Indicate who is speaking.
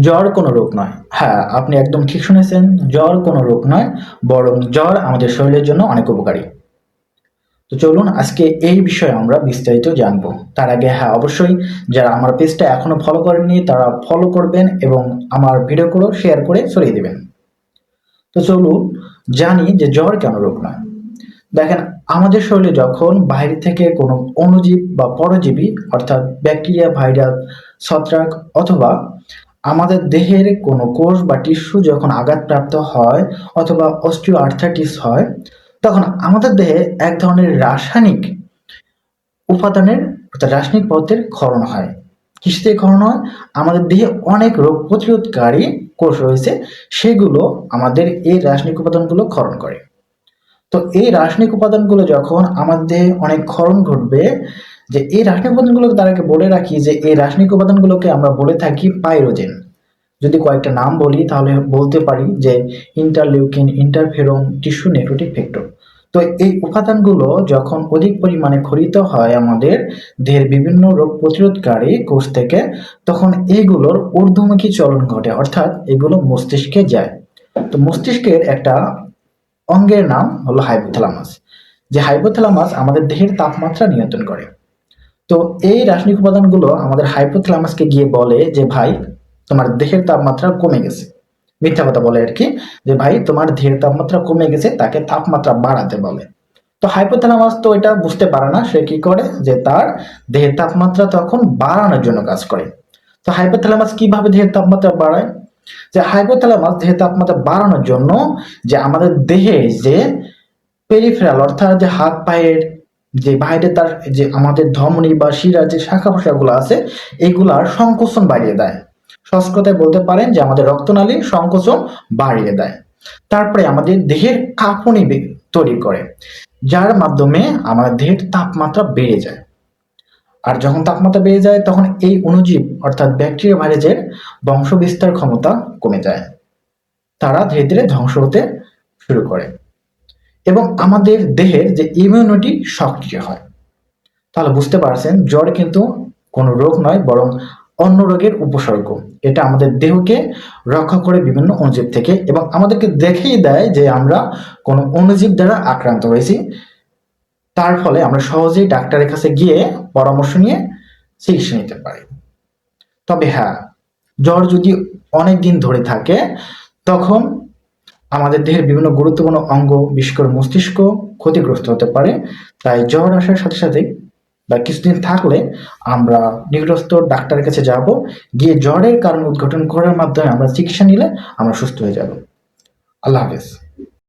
Speaker 1: জ্বর কোনো রোগ নয়। হ্যাঁ, আপনি একদম ঠিক শুনেছেন। জ্বর কোনো রোগ নয়, বরং জ্বর আমাদের শরীরের জন্য অনেক উপকারী। তো চলুন আজকে এই বিষয়ে আমরা বিস্তারিত জানবো। তার আগে হ্যাঁ, অবশ্যই যারা আমার পেজটা এখনো ফলো করেননি তারা ফলো করবেন এবং আমার ভিডিওগুলো শেয়ার করে ছড়িয়ে দিবেন। তো চলুন জানি যে জ্বর কেন রোগ নয়। দেখেন, আমাদের শরীরে যখন বাইরে থেকে কোনো অণুজীব বা পরজীবী অর্থাৎ ব্যাকটেরিয়া, ভাইরাস, ছত্রাক অথবা আমাদের দেহের কোনো কোষ বা টিস্যু যখন আঘাতপ্রাপ্ত হয় অথবা অস্টিও আর্থাইটিস হয়, তখন আমাদের দেহে এক ধরনের রাসায়নিক উপাদানের অর্থাৎ রাসায়নিক পদার্থের ক্ষরণ হয়। কিসে থেকে ক্ষরণ হয়? আমাদের দেহে অনেক রোগ প্রতিরোধকারী কোষ রয়েছে, সেগুলো আমাদের এই রাসায়নিক উপাদানগুলো ক্ষরণ করে। তো এই রাসায়নিক উপাদানগুলো যখন আমাদের দেহে অনেক ক্ষরণ ঘটবে, যে এই রাসায়নিক উপাদানগুলোকে তাদেরকে বলে রাখি যে এই রাসায়নিক উপাদানগুলোকে আমরা বলে থাকি পাইরোজেন। যদি কয়েকটা নাম বলি তাহলে বলতে পারি যে interleukin, interferon, tissue necrotic factor. তো এই উপাদানগুলো যখন অধিক পরিমাণে ক্ষরিত হয় আমাদের দেহের বিভিন্ন রোগ প্রতিরোধকারী কোষ থেকে, তখন এইগুলোর ঊর্ধ্বমুখী চলন ঘটে, অর্থাৎ এগুলো মস্তিষ্কে যায়। তো মস্তিষ্কের একটা অঙ্গের নাম হলো হাইপোথ্যালামাস, যে হাইপোথ্যালামাস আমাদের দেহের তাপমাত্রা নিয়ন্ত্রণ করে। তো এই রাসায়নিক উপাদানগুলো আমাদের হাইপোথ্যালামাসকে গিয়ে বলে যে ভাই, তোমার দেহের তাপমাত্রা কমে গেছে। মিথ্যা কথা বলে আর কি, যে ভাই তোমার দেহের তাপমাত্রা কমে গেছে, তাকে তাপমাত্রা বাড়াতে বলে। তো হাইপোথ্যালামাস তো এটা বুঝতে পারে না, সে কি করে যে তার দেহের তাপমাত্রা তখন বাড়ানোর জন্য কাজ করে। তো হাইপোথ্যালামাস কিভাবে দেহের তাপমাত্রা বাড়ায়? যে হাইপোথ্যালামাস দেহের তাপমাত্রা বাড়ানোর জন্য যে আমাদের দেহের যে পেরিফেরাল অর্থাৎ যে হাত পায়ের যে বাইরে তার যে আমাদের ধমনী বা শিরার যে শাখা প্রশাখাগুলো আছে, এইগুলার সংকোচন বাড়িয়ে দেয়। সহজ কথায় বলতে পারেন যে আমাদের রক্তনালীর সংকোচন বাড়িয়ে দেয়। তারপরে আমাদের দেহের কাঁপুনি তৈরি করে, যার মাধ্যমে আমাদের দেহের তাপমাত্রা বেড়ে যায়। আর যখন তাপমাত্রা বেড়ে যায় তখন এই অণুজীব অর্থাৎ ব্যাকটেরিয়া, ভাইরাসের বংশ বিস্তার ক্ষমতা কমে যায়, তারা ধীরে ধীরে ধ্বংস হতে শুরু করে এবং আমাদের দেহের যে ইমিউনিটি সক্রিয় হয়। তাহলে বুঝতে পারছেন, জ্বর কিন্তু কোনো রোগ নয়, বরং অন্য রোগের উপসর্গ। এটা আমাদের দেহকে রক্ষা করে বিভিন্ন অণুজীব থেকে এবং আমাদেরকে দেখিয়ে দেয় যে আমরা কোনো অণুজীব দ্বারা আক্রান্ত হয়েছি। তার ফলে আমরা সহজেই ডাক্তারের কাছে গিয়ে পরামর্শ নিয়ে চিকিৎসা নিতে পারি। তবে হ্যাঁ, জ্বর যদি অনেক দিন ধরে থাকে তখন আমাদের দেহের বিভিন্ন গুরুত্বপূর্ণ অঙ্গ, বিশেষ করে মস্তিষ্ক ক্ষতিগ্রস্ত হতে পারে। তাই জ্বর আসার সাথে সাথে বা কিছুদিন থাকলে আমরা নিকটস্থ ডাক্তারের কাছে যাব, গিয়ে জ্বরের কারণ উদ্ঘাটন করার মাধ্যমে আমরা চিকিৎসা নিলে আমরা সুস্থ হয়ে যাব। আল্লাহ হাফেজ।